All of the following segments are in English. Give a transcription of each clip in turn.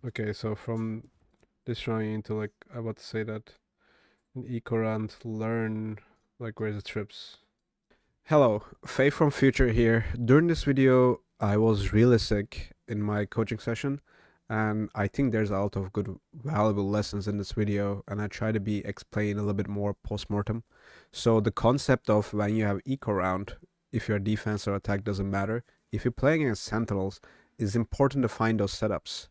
Okay, so from this round you need to like I about to say that in eco round learn like where's the trips. Hello, Faye from Future here. During this video I was really sick in my coaching session and I think there's a lot of good valuable lessons in this video and I try to be explain a little bit more post-mortem. So the concept of when you have eco round, if your defense or attack doesn't matter, if you're playing against sentinels, it's important to find those setups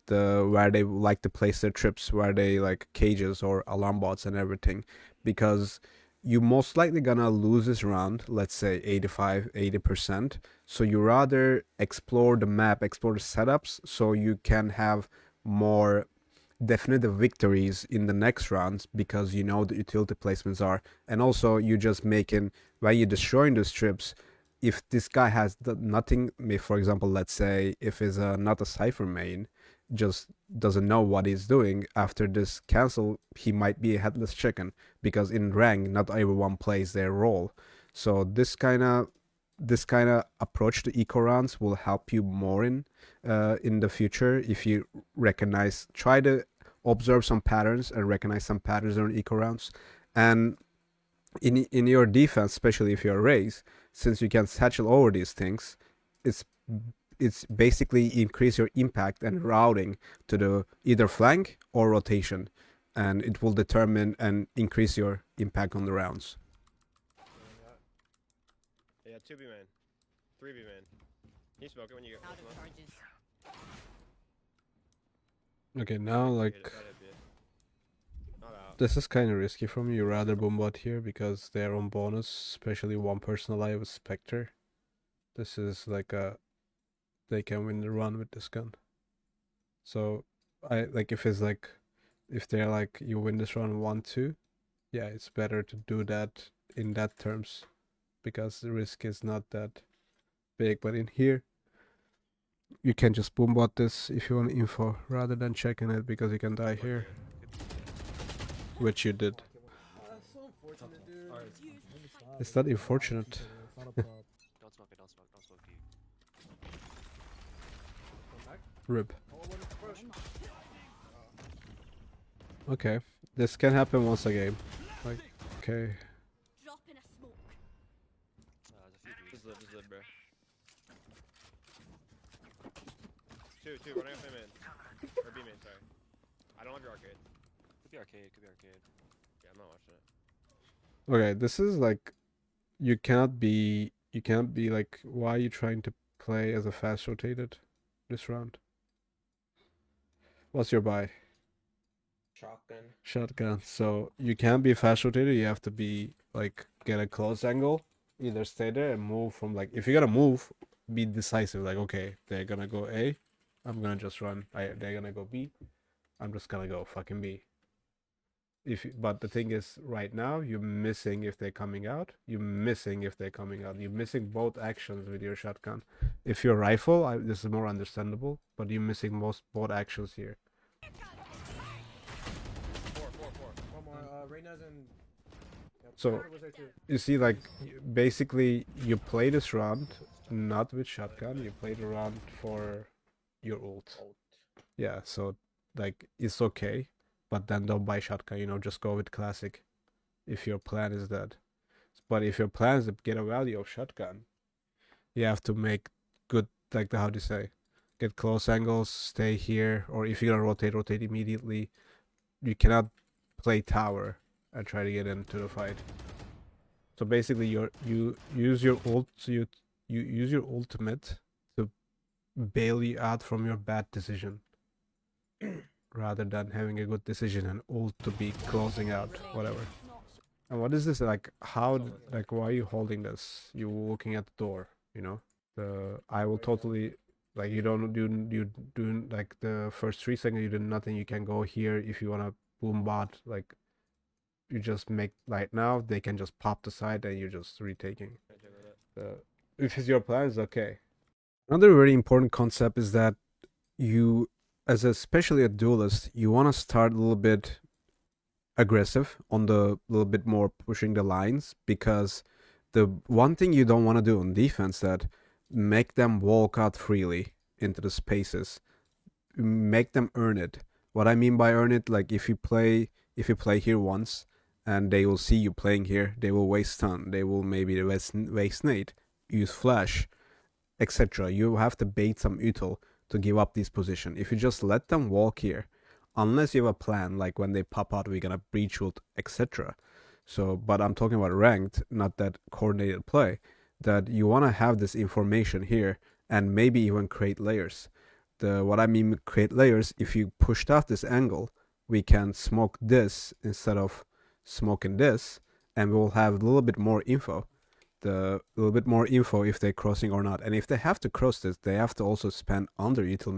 where they like to place their trips, where they like cages or alarm bots and everything, because you most likely gonna lose this round, let's say 85-80%. So you rather explore the map, explore the setups, so you can have more definitive victories in the next rounds because you know the utility placements are, and also you just making when you're destroying those trips. If this guy has nothing, for example, let's say if it's not a cipher main, just doesn't know what he's doing after this cancel, he might be a headless chicken because in rank not everyone plays their role. So this kind of approach to eco rounds will help you more in the future if you try to observe some patterns and recognize some patterns on eco rounds. And in your defense, especially if you're raised, since you can satchel over these things, it's it's basically increase your impact and routing to the either flank or rotation, and it will determine and increase your impact on the rounds. Yeah, 2B man. 3B man. Can you smoke it when you get Out of charges. Okay, now like this is kind of risky from you. Rather Boombot here because they're on bonus, especially one person alive with Spectre. This is like they can win the run with this gun. So I like if they're like you win this run 1-2, yeah, it's better to do that in that terms because the risk is not that big. But in here, you can just boombot this if you want info rather than checking it because you can die here, which you did. So unfortunate, dude. It's not unfortunate. Don't smoke it, don't smoke, don't smoke you. Rib. Okay, this can happen once a game. Like, okay. Drop in a smoke. There's a few dudes. Just live, bro. Two, running off A man. Or B man, sorry. I don't have your arcade. Could be arcade, could be arcade. Yeah, I'm not watching it. Okay, this is like you can't be like, why are you trying to play as a fast rotated this round? What's your buy? Shotgun. So you can't be fast rotated, you have to be like get a close angle, either stay there and move from like if you're gonna move, be decisive, like okay, they're gonna go A, I'm gonna just run. They're gonna go B, I'm just gonna go fucking B. But the thing is, right now you're missing if they're coming out. You're missing both actions with your shotgun. If you're rifle, this is more understandable, but you're missing both actions here. Four. One more. Reyna's and. So you see, like basically, you play this round not with shotgun. You play the round for your ult. Yeah, so like it's okay, but then don't buy shotgun. Just go with classic. If your plan is that, but if your plan is to get a value of shotgun, you have to make good, like how do you say, get close angles, stay here, or if you're gonna rotate immediately. You cannot play tower and try to get into the fight. So basically, you use your ult. So you use your ultimate to bail you out from your bad decision, rather than having a good decision and ult to be closing out whatever. And what is this like? How like why are you holding this? You looking at the door, I will totally like you don't do like the first 3 seconds you do nothing. You can go here if you wanna boom bot, like you just make right now they can just pop the side and you're just retaking. If it's your plan, it's okay. Another very important concept is that you, especially a duelist, you want to start a little bit aggressive on the little bit more pushing the lines, because the one thing you don't want to do on defense that make them walk out freely into the spaces. make them earn it. What I mean by earn it, like if you play here once and they will see you playing here, they will waste stun, they will maybe waste nade, use flash, etc. You have to bait some util to give up this position. If you just let them walk here, unless you have a plan, like when they pop out, we're gonna breach ult, etc. So, but I'm talking about ranked, not that coordinated play, that you want to have this information here and maybe even create layers. What I mean create layers, if you pushed out this angle, we can smoke this instead of smoking this, and we'll have a little bit more info. A little bit more info if they're crossing or not. And if they have to cross this, they have to also spend under util,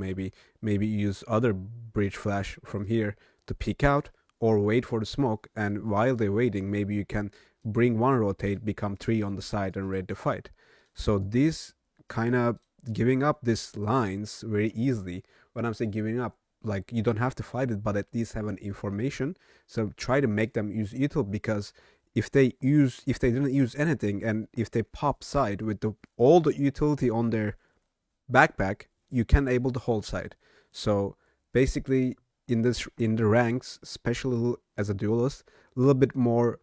maybe use other breach flash from here to peek out or wait for the smoke. And while they're waiting, maybe you can bring one rotate, become 3 on the side and ready to fight. So this kind of giving up these lines very easily. When I'm saying giving up, like you don't have to fight it, but at least have an information. So try to make them use util, because if they didn't use anything and if they pop side with all the utility on their backpack, you can able to hold side. So basically in the ranks, especially as a duelist, a little bit more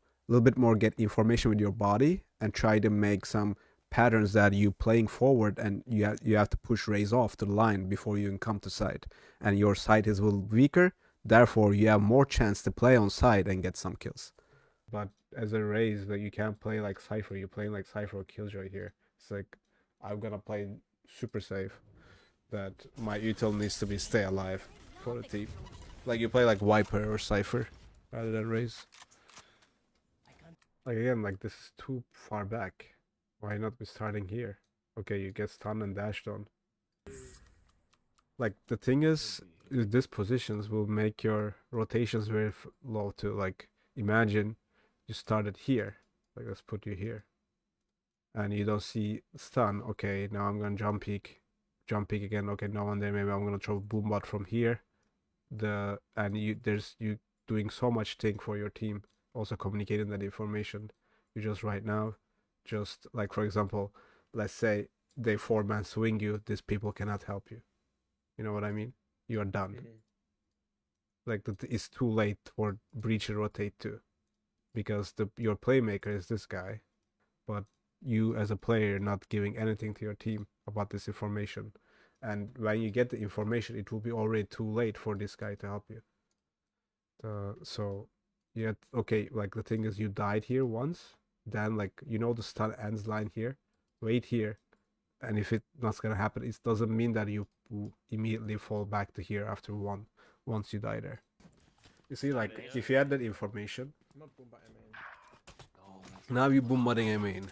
get information with your body and try to make some patterns that you playing forward, and you have to push Raze off to the line before you can come to side, and your side is a little weaker, therefore you have more chance to play on side and get some kills. But as a Raze, like you can't play like Cypher. You're playing like Cypher or Killjoy here. It's like I'm gonna play super safe. That my util needs to be stay alive for the team. Like you play like Viper or Cypher rather than Raze. Like again, like this is too far back. Why not be starting here? Okay, you get stunned and dashed on. Like the thing is these positions will make your rotations very low too. Like imagine you started here, like let's put you here, and you don't see stun. Okay, now I'm gonna jump peek again. Okay, no one there. Maybe I'm gonna throw boombot from here. You doing so much thing for your team, also communicating that information. You just right now, just like for example, let's say they 4-man swing you. These people cannot help you. You know what I mean? You are done. Like it's too late for breach and rotate too. Because your playmaker is this guy, but you as a player not giving anything to your team about this information, and when you get the information, it will be already too late for this guy to help you. So yeah, okay, like the thing is you died here once, then like you know the stun ends line here, wait here, and if it's not gonna happen, it doesn't mean that you immediately fall back to here after once you die there. You see, like if you had that information. Now you bombarding a main,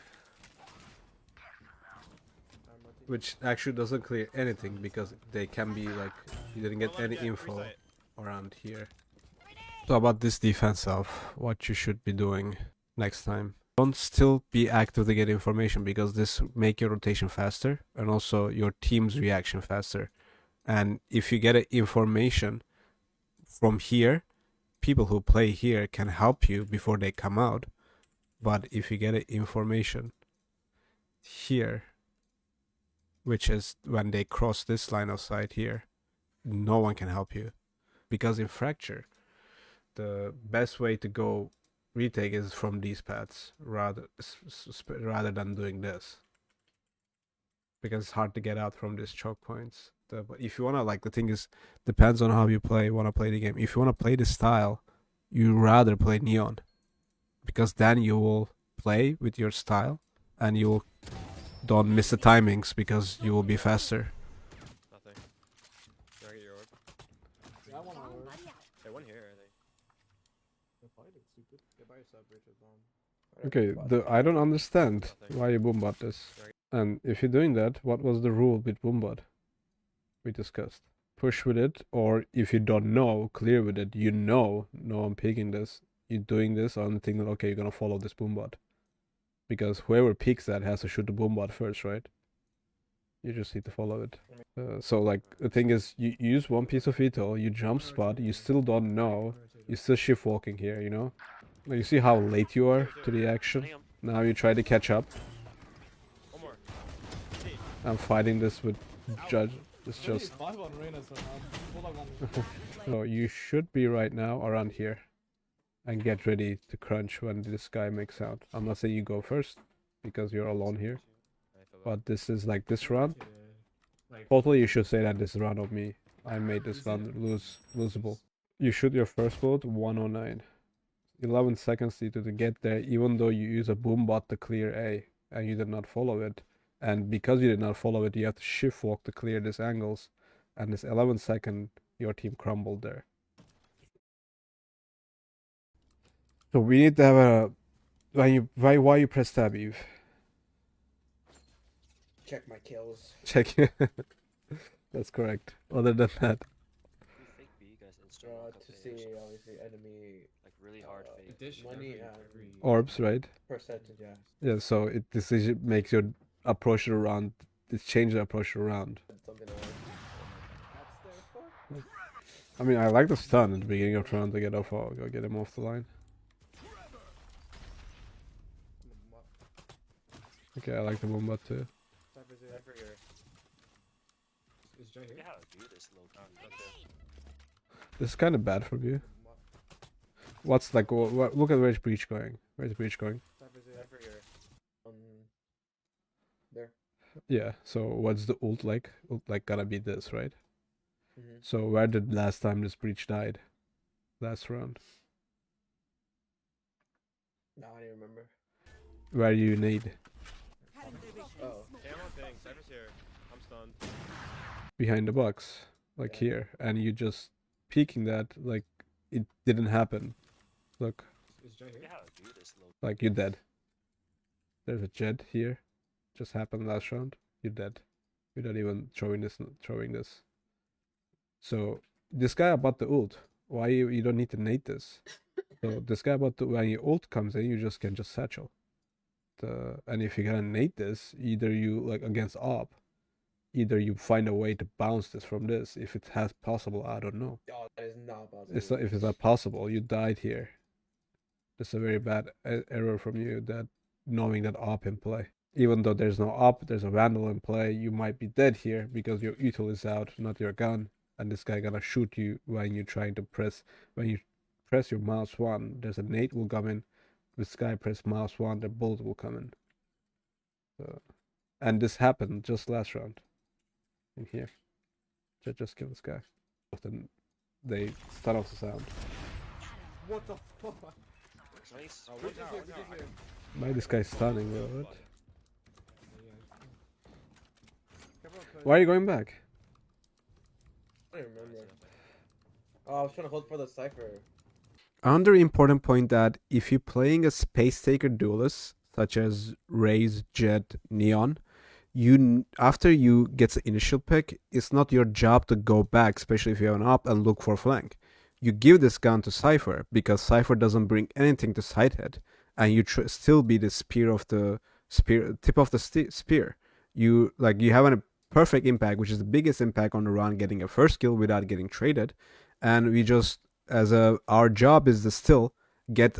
which actually doesn't clear anything because they can be like you didn't get any info around here. So about this defense of what you should be doing next time. Don't still be active to get information, because this make your rotation faster and also your team's reaction faster. And if you get information from here, people who play here can help you before they come out. But if you get information here, which is when they cross this line of sight here, no one can help you. Because in Fracture, the best way to go retake is from these paths rather than doing this. Because it's hard to get out from these choke points. But if you wanna, like, the thing is, depends on how you wanna play the game. If you wanna play this style, you rather play Neon, because then you will play with your style and you will don't miss the timings because you will be faster. Nothing. Can I get your orb? Yeah, I want to work. They won here, I think. They're fighting, stupid. Get by yourself, Richard. Okay, I don't understand why you boombot this. And if you're doing that, what was the rule with boombot we discussed? Push with it, or if you don't know, clear with it. You know, no, I'm picking this. You're doing this on thinking, okay, you're gonna follow this boombot. Because whoever picks that has to shoot the boombot first, right? You just need to follow it. So like the thing is, you use one piece of veto, you jump spot, you still don't know, you still shift walking here, you know? Like, you see how late you are to the action? Now you try to catch up. One more. I'm fighting this with Judge. It's Really, just 5 on Reyna, so hold on 1. so you should be right now around here, and get ready to crunch when this guy makes sound. I'm not saying you go first because you're alone here, I feel that. but this is like this round. Yeah. Like, Totally, you should say that this round of me. I made this Is round it? losable. You shoot your first bullet 109. 11 seconds to get there, even though you use a boom bot to clear A and you did not follow it. And because you did not follow it, you have to shift walk to clear these angles. And this 11 second, your team crumbled there. So we need to have a why you press tab, Eve? Check my kills. Check. That's correct. Other than that, We fake B, guys, insta walk up To A or see something. obviously enemy Like really hard fake. addition money every and orbs, right? percentage. Yeah. Yeah. So it decision makes your approach to the round. It changes the approach to the round. Something else. That's there for. I mean, I like the stun at the beginning of the round to get off, or get him off the line. Okay, I like the Wombat too. Cypher here. Is Jay I here? forget how to do this low key. This is kind of bad from you. What's like? Look at where's Breach going. Where's Breach going? Cypher here. There. Yeah. So what's the ult like? Ult like gonna be this, right? Mm-hmm. So where did last time this Breach died? Last round. No, I don't remember. Where you need Oh. Cam on thing. Cypher's here. I'm stunned. behind the box, like Yeah. here, and you just peeking that like it didn't happen. Look, Is Jay I here? forget how to do this low like you're dead. There's a jet here. Just happened last round. You're dead. Without even throwing this. So this guy about the ult. Why you don't need to nade this? So this guy about when your ult comes in, you just can just satchel. And if you're gonna nade this, either you like against op, either you find a way to bounce this from this. If it has possible, I don't know. Oh, that is not possible. It's not, if it's not possible, you died here. That's a very bad error from you, that knowing that op in play. Even though there's no op, there's a vandal in play, you might be dead here because your util is out, not your gun, and this guy gonna shoot you when you're trying to press. When you press your mouse one, there's a nade will come in. This guy press mouse one, the bullet will come in. So, and this happened just last round. In here, just kill this guy. Then they start off the sound. What the fuck? Nice. Oh, Bridge watch is out, here, watch Bridge is out. here. Why this guy stunning, bro? What? Careful, Why are you going back? I don't remember. Oh, I was trying to hold for the cipher. Another important point that if you're playing a space taker duelist such as Raze, Jet, Neon, after you get the initial pick, it's not your job to go back, especially if you have an op, and look for flank. You give this gun to Cypher because Cypher doesn't bring anything to sidehead, and you still be the tip of the spear. You have a perfect impact, which is the biggest impact on the round, getting a first kill without getting traded, and we just our job is to still get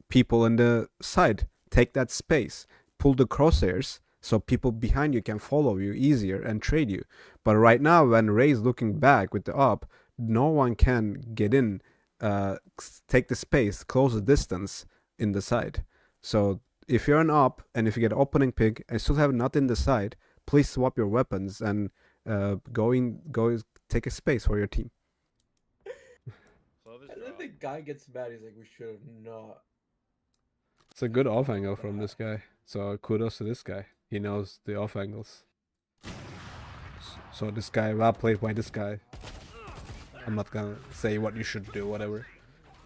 people in the side, take that space, pull the crosshairs so people behind you can follow you easier and trade you. But right now, when Ray's looking back with the op, no one can get in, take the space, close the distance in the side. So if you're an op and if you get an opening pick and still have nothing in the side, please swap your weapons and go take a space for your team. Clove is And then dropped. the guy gets mad. He's like, "We should have not." It's a good off angle from this guy. So kudos to this guy. He knows the off angles. So this guy, well played by this guy. I'm not gonna say what you should do, whatever.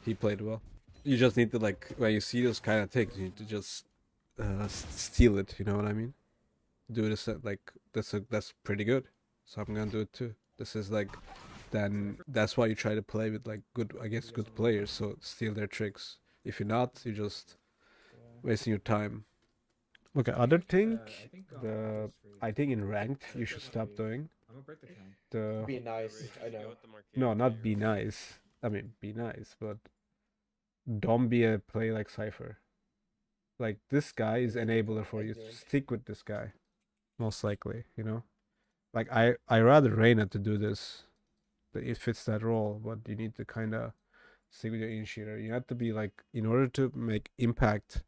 He played well. You just need to when you see those kind of things, you need to just steal it. You know what I mean? Do this that's pretty good. So I'm gonna do it too. This is then that's why you try to play with good players. So steal their tricks. If you're not, you're just wasting your time. Okay, other thing, I think in ranked you should stop doing I'm gonna break the count. the Be nice. I Go know. with the Marquise no, not player. be nice. I mean, be nice, but don't be a play like Cypher. Like this guy is enabler for you. Ignorant. Stick with this guy, most likely. You know, Like I rather Reyna to do this. It fits that role, but you need to kind of stick with your initiator. You have to be like, in order to make impact,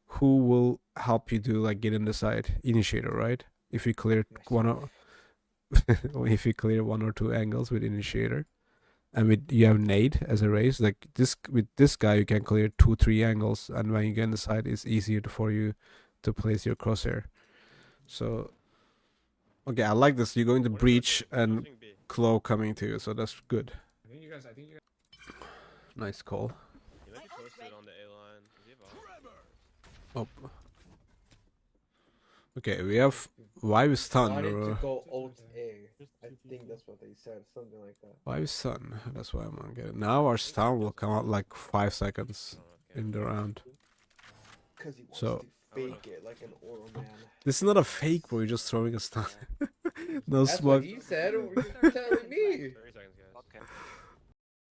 who will help you to like get in the side? Initiator, right? If you clear one or if you clear one or two angles with initiator, and with you have nade as a raise, like this with this guy you can clear 2-3 angles, and when you get in the side, it's easier for you to place your crosshair. So okay, I like this. You're going to breach and Pushing B. Claw coming to you, so that's good. I think you guys. Nice call. He might be posted on the A line. Does he have a- Oh. Okay, we have Vive stun. Wanted to Or go Alt A. I think that's what they said. Something like that. Vive stun. That's why I'm gonna get it. Now our stun will come out like 5 seconds Oh, okay. in the round. Because he wants So- to fake it like an oral man. This is not a fake, bro. You're just throwing a stun. No That's smoke. what he said. What are you telling me? 30 seconds, guys. Okay.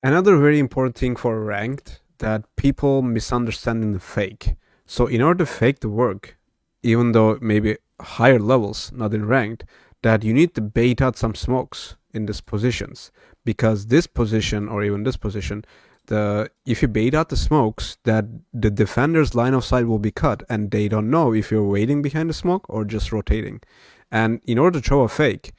Another very important thing for ranked that people misunderstanding the fake. So in order to fake the work, even though maybe higher levels, not in ranked, that you need to bait out some smokes in these positions, because this position or even this position, if you bait out the smokes, that the defender's line of sight will be cut, and they don't know if you're waiting behind the smoke or just rotating. And in order to throw a fake,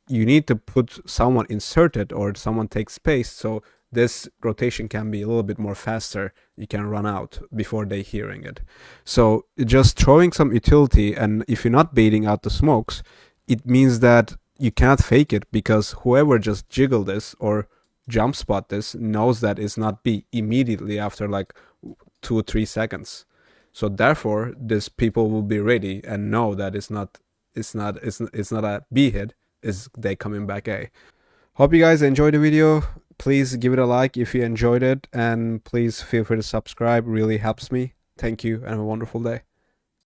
you need to put someone inserted or someone take space, so this rotation can be a little bit more faster. You can run out before they hearing it. So just throwing some utility, and if you're not baiting out the smokes, it means that you cannot fake it, because whoever just jiggle this or jump spot this knows that it's not B immediately after like 2 or 3 seconds. So therefore, these people will be ready and know that it's not a B hit. Is they coming back A. Hope you guys enjoyed the video. Please give it a like if you enjoyed it, and please feel free to subscribe. Really helps me. Thank you and have a wonderful day.